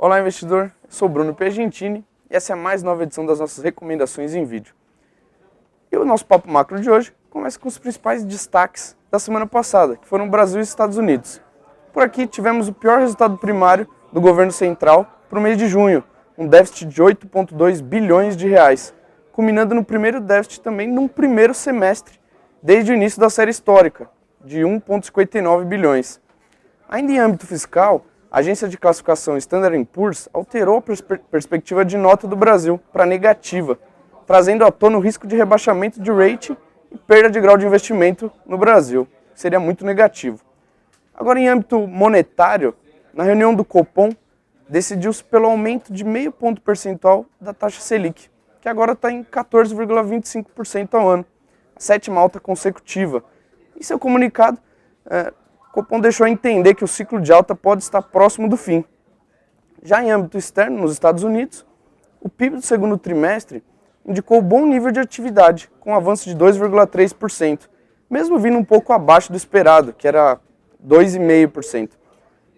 Olá, investidor. Eu sou Bruno Piagentini e essa é a mais nova edição das nossas recomendações em vídeo. E o nosso Papo Macro de hoje começa com os principais destaques da semana passada, que foram Brasil e Estados Unidos. Por aqui tivemos o pior resultado primário do governo central para o mês de junho, um déficit de 8,2 bilhões de reais, culminando no primeiro déficit também num primeiro semestre, desde o início da série histórica, de 1,59 bilhões. Ainda em âmbito fiscal, a agência de classificação Standard & Poor's alterou a perspectiva de nota do Brasil para negativa, trazendo à tona o risco de rebaixamento de rating e perda de grau de investimento no Brasil, que seria muito negativo. Agora, em âmbito monetário, na reunião do Copom, decidiu-se pelo aumento de meio ponto percentual da taxa Selic, que agora está em 14,25% ao ano, a sétima alta consecutiva. Em seu comunicado, o Copom deixou entender que o ciclo de alta pode estar próximo do fim. Já em âmbito externo, nos Estados Unidos, o PIB do segundo trimestre indicou bom nível de atividade, com um avanço de 2,3%, mesmo vindo um pouco abaixo do esperado, que era 2,5%.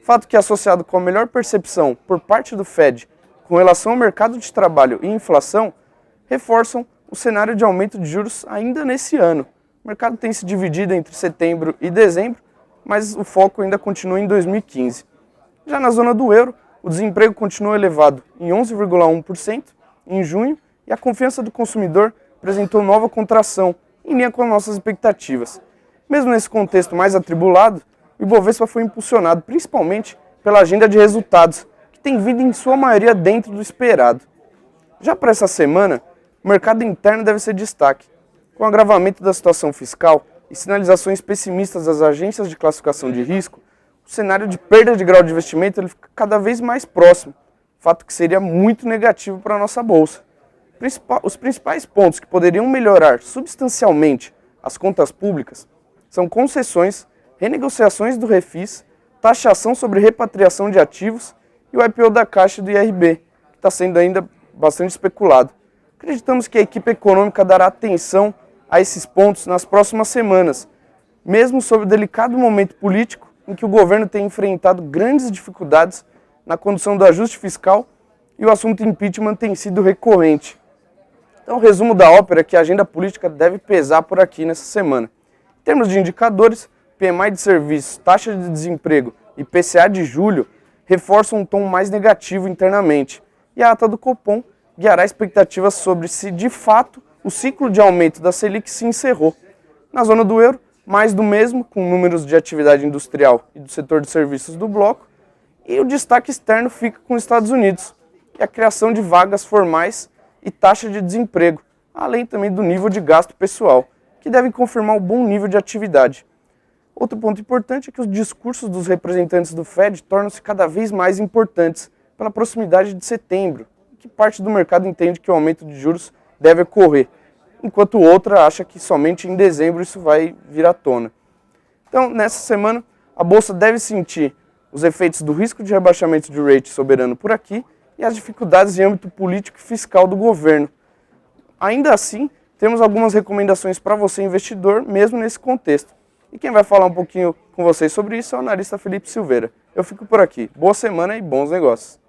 Fato que, associado com a melhor percepção por parte do Fed com relação ao mercado de trabalho e inflação, reforçam o cenário de aumento de juros ainda nesse ano. O mercado tem se dividido entre setembro e dezembro, mas o foco ainda continua em 2015. Já na zona do euro, o desemprego continua elevado em 11,1% em junho e a confiança do consumidor apresentou nova contração, em linha com as nossas expectativas. Mesmo nesse contexto mais atribulado, o Ibovespa foi impulsionado principalmente pela agenda de resultados, que tem vindo em sua maioria dentro do esperado. Já para essa semana, o mercado interno deve ser destaque. Com o agravamento da situação fiscal e sinalizações pessimistas das agências de classificação de risco, o cenário de perda de grau de investimento ele fica cada vez mais próximo, fato que seria muito negativo para a nossa bolsa. Os principais pontos que poderiam melhorar substancialmente as contas públicas são concessões, renegociações do refis, taxação sobre repatriação de ativos e o IPO da Caixa e do IRB, que está sendo ainda bastante especulado. Acreditamos que a equipe econômica dará atenção a esses pontos nas próximas semanas, mesmo sob o delicado momento político em que o governo tem enfrentado grandes dificuldades na condução do ajuste fiscal e o assunto impeachment tem sido recorrente. Então, o resumo da ópera é que a agenda política deve pesar por aqui nessa semana. Em termos de indicadores, PMI de serviços, taxa de desemprego e PCA de julho reforçam um tom mais negativo internamente, e a ata do Copom guiará expectativas sobre se, de fato, o ciclo de aumento da Selic se encerrou. Na zona do euro, mais do mesmo, com números de atividade industrial e do setor de serviços do bloco, e o destaque externo fica com os Estados Unidos, e a criação de vagas formais e taxa de desemprego, além também do nível de gasto pessoal, que devem confirmar o bom nível de atividade. Outro ponto importante é que os discursos dos representantes do Fed tornam-se cada vez mais importantes pela proximidade de setembro, que parte do mercado entende que o aumento de juros deve ocorrer, enquanto outra acha que somente em dezembro isso vai vir à tona. Então, nessa semana, a Bolsa deve sentir os efeitos do risco de rebaixamento de rate soberano por aqui e as dificuldades em âmbito político e fiscal do governo. Ainda assim, temos algumas recomendações para você, investidor, mesmo nesse contexto. E quem vai falar um pouquinho com vocês sobre isso é o analista Felipe Silveira. Eu fico por aqui. Boa semana e bons negócios.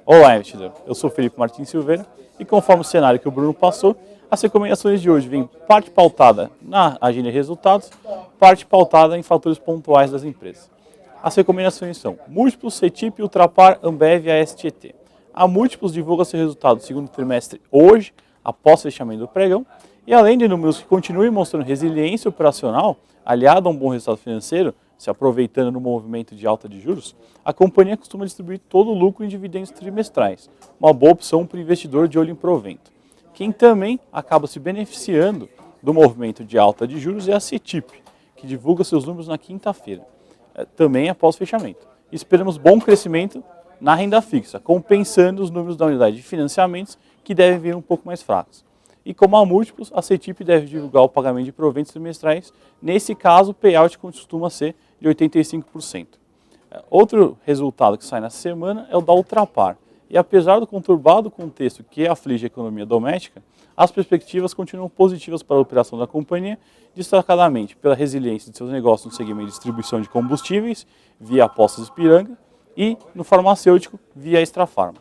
Olá, investidor. Eu sou Felipe Martins Silveira e conforme o cenário que o Bruno passou, as recomendações de hoje vêm parte pautada na agenda de resultados, parte pautada em fatores pontuais das empresas. As recomendações são Múltiplos, CETIP, Ultrapar, Ambev e ASTT. A Múltiplos divulga seu resultado do segundo trimestre hoje, após o fechamento do pregão, e além de números que continuem mostrando resiliência operacional, aliado a um bom resultado financeiro, se aproveitando no movimento de alta de juros, a companhia costuma distribuir todo o lucro em dividendos trimestrais, uma boa opção para o investidor de olho em provento. Quem também acaba se beneficiando do movimento de alta de juros é a CETIP, que divulga seus números na quinta-feira, também após o fechamento. Esperamos bom crescimento na renda fixa, compensando os números da unidade de financiamentos, que devem vir um pouco mais fracos. E como há múltiplos, a CETIP deve divulgar o pagamento de proventos trimestrais. Nesse caso, o payout costuma ser de 85%. Outro resultado que sai nessa semana é o da Ultrapar. E apesar do conturbado contexto que aflige a economia doméstica, as perspectivas continuam positivas para a operação da companhia, destacadamente pela resiliência de seus negócios no segmento de distribuição de combustíveis, via Poços Ipiranga, e no farmacêutico, via Extrafarma.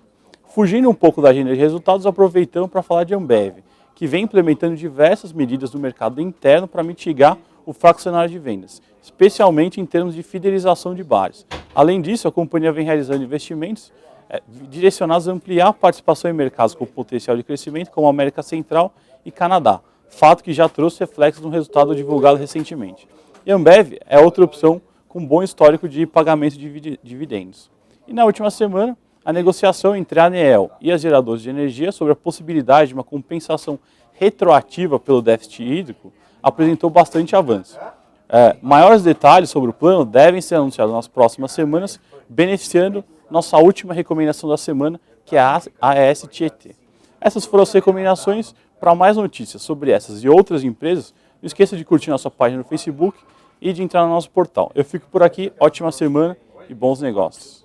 Fugindo um pouco da agenda de resultados, aproveitamos para falar de Ambev, que vem implementando diversas medidas no mercado interno para mitigar o fraco cenário de vendas, especialmente em termos de fidelização de bares. Além disso, a companhia vem realizando investimentos direcionados a ampliar a participação em mercados com potencial de crescimento, como a América Central e Canadá, fato que já trouxe reflexos no resultado divulgado recentemente. E a Ambev é outra opção com bom histórico de pagamento de dividendos. E na última semana, a negociação entre a ANEEL e as geradoras de energia sobre a possibilidade de uma compensação retroativa pelo déficit hídrico apresentou bastante avanço. Maiores detalhes sobre o plano devem ser anunciados nas próximas semanas, beneficiando nossa última recomendação da semana, que é a AES Tietê. Essas foram as recomendações. Para mais notícias sobre essas e outras empresas, não esqueça de curtir nossa página no Facebook e de entrar no nosso portal. Eu fico por aqui, ótima semana e bons negócios.